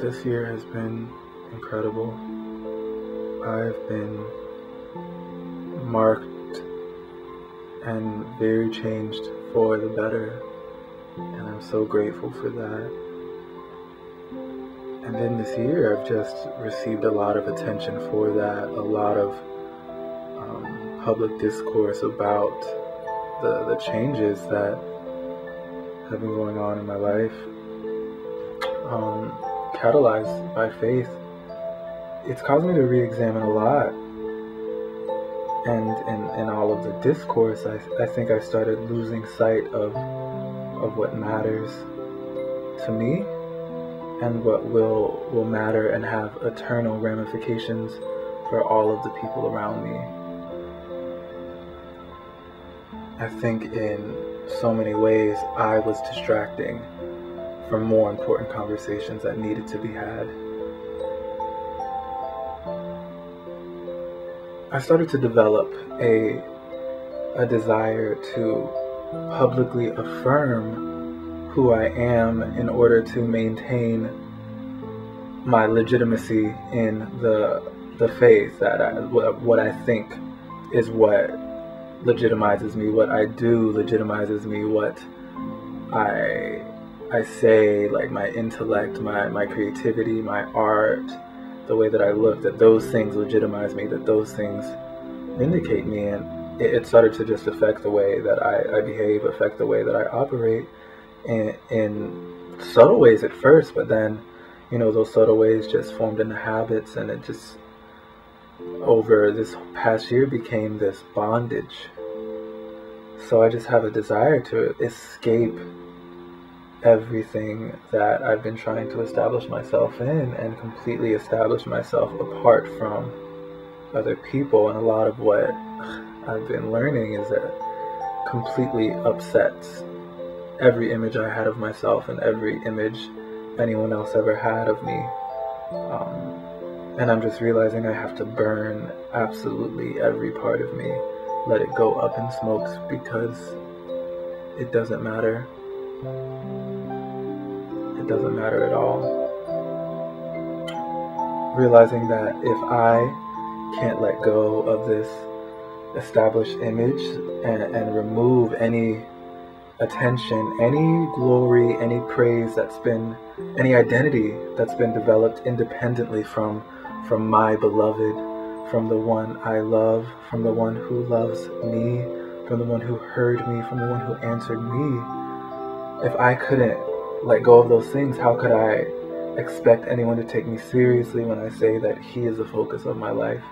This year has been incredible. I've been marked and very changed for the better, and I'm so grateful for that. And then this year, I've just received a lot of attention for that, a lot of public discourse about the changes that have been going on in my life, catalyzed by faith. It's caused me to re-examine a lot. And in all of the discourse, I think I started losing sight of what matters to me and what will matter and have eternal ramifications for all of the people around me. I think in so many ways I was distracting from more important conversations that needed to be had. I started to develop a desire to publicly affirm who I am in order to maintain my legitimacy in the faith, that what I think is what legitimizes me, what I do legitimizes me, what I say, like my intellect, my creativity, my art, the way that I look, that those things legitimize me, that those things vindicate me. And it started to just affect the way that I behave, affect the way that I operate in subtle ways at first, but then, those subtle ways just formed into habits, and it just, over this past year, became this bondage. So I just have a desire to escape everything that I've been trying to establish myself in and completely establish myself apart from other people. And a lot of what I've been learning is that completely upsets every image I had of myself and every image anyone else ever had of me. And I'm just realizing I have to burn absolutely every part of me, let it go up in smokes, because it doesn't matter. It doesn't matter at all. Realizing that if I can't let go of this established image and remove any attention, any glory, any praise any identity that's been developed independently from my beloved, from the one I love, from the one who loves me, from the one who heard me, from the one who answered me. If I couldn't let go of those things, how could I expect anyone to take me seriously when I say that he is the focus of my life,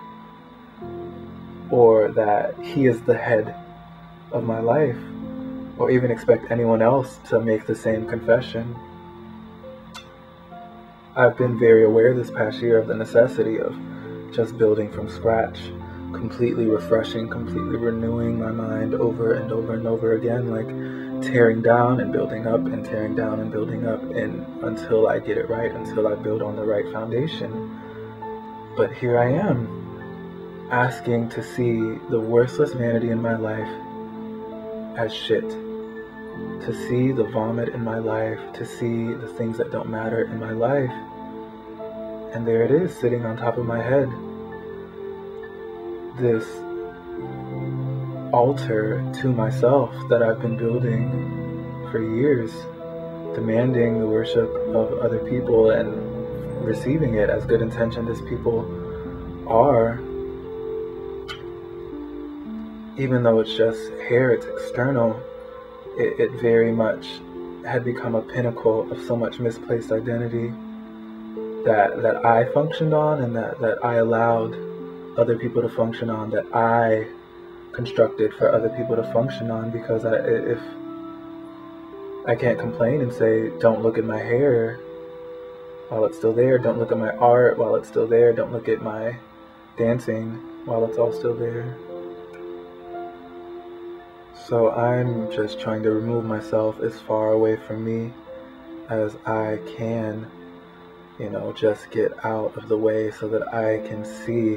or that he is the head of my life, or even expect anyone else to make the same confession? I've been very aware this past year of the necessity of just building from scratch, completely refreshing, completely renewing my mind over and over and over again, like tearing down and building up and tearing down and building up, and until I get it right, until I build on the right foundation. But here I am, asking to see the worthless vanity in my life as shit, to see the vomit in my life, to see the things that don't matter in my life. And there it is, sitting on top of my head, this altar to myself that I've been building for years, demanding the worship of other people and receiving it, as good intentioned as people are. Even though it's just here, it's external, it very much had become a pinnacle of so much misplaced identity that I functioned on, and that I allowed other people to function on, that I constructed for other people to function on. Because if I can't complain and say, don't look at my hair while it's still there, don't look at my art while it's still there, don't look at my dancing while it's all still there. So I'm just trying to remove myself as far away from me as I can, just get out of the way so that I can see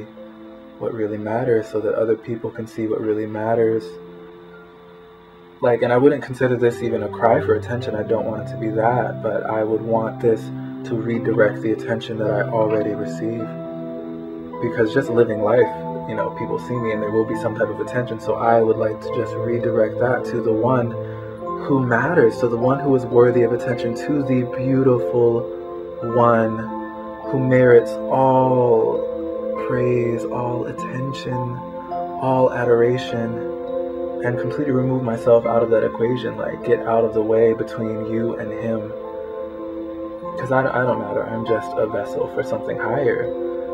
what really matters, so that other people can see what really matters. And I wouldn't consider this even a cry for attention. I don't want it to be that, but I would want this to redirect the attention that I already receive. Because just living life, people see me and there will be some type of attention, so I would like to just redirect that to the one who matters, to the one who is worthy of attention, to the beautiful one who merits all praise, all attention, all adoration, and completely remove myself out of that equation, like get out of the way between you and him. Because I don't matter, I'm just a vessel for something higher.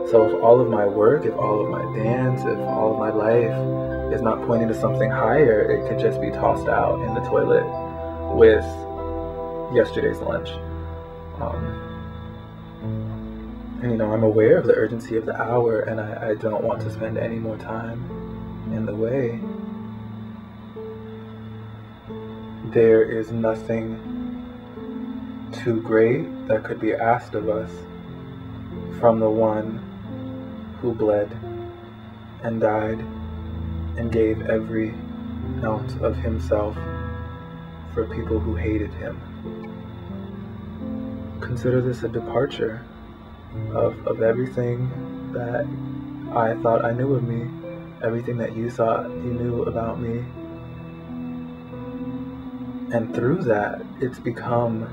So if all of my work, if all of my dance, if all of my life is not pointing to something higher, it could just be tossed out in the toilet with yesterday's lunch. And I'm aware of the urgency of the hour, and I don't want to spend any more time in the way. There is nothing too great that could be asked of us from the one who bled and died and gave every ounce of himself for people who hated him. Consider this a departure of everything that I thought I knew of me, everything that you thought you knew about me. And through that, it's become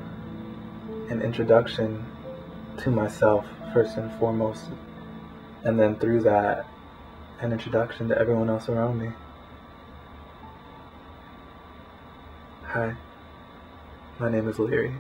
an introduction to myself, first and foremost. And then through that, an introduction to everyone else around me. Hi, my name is Larry.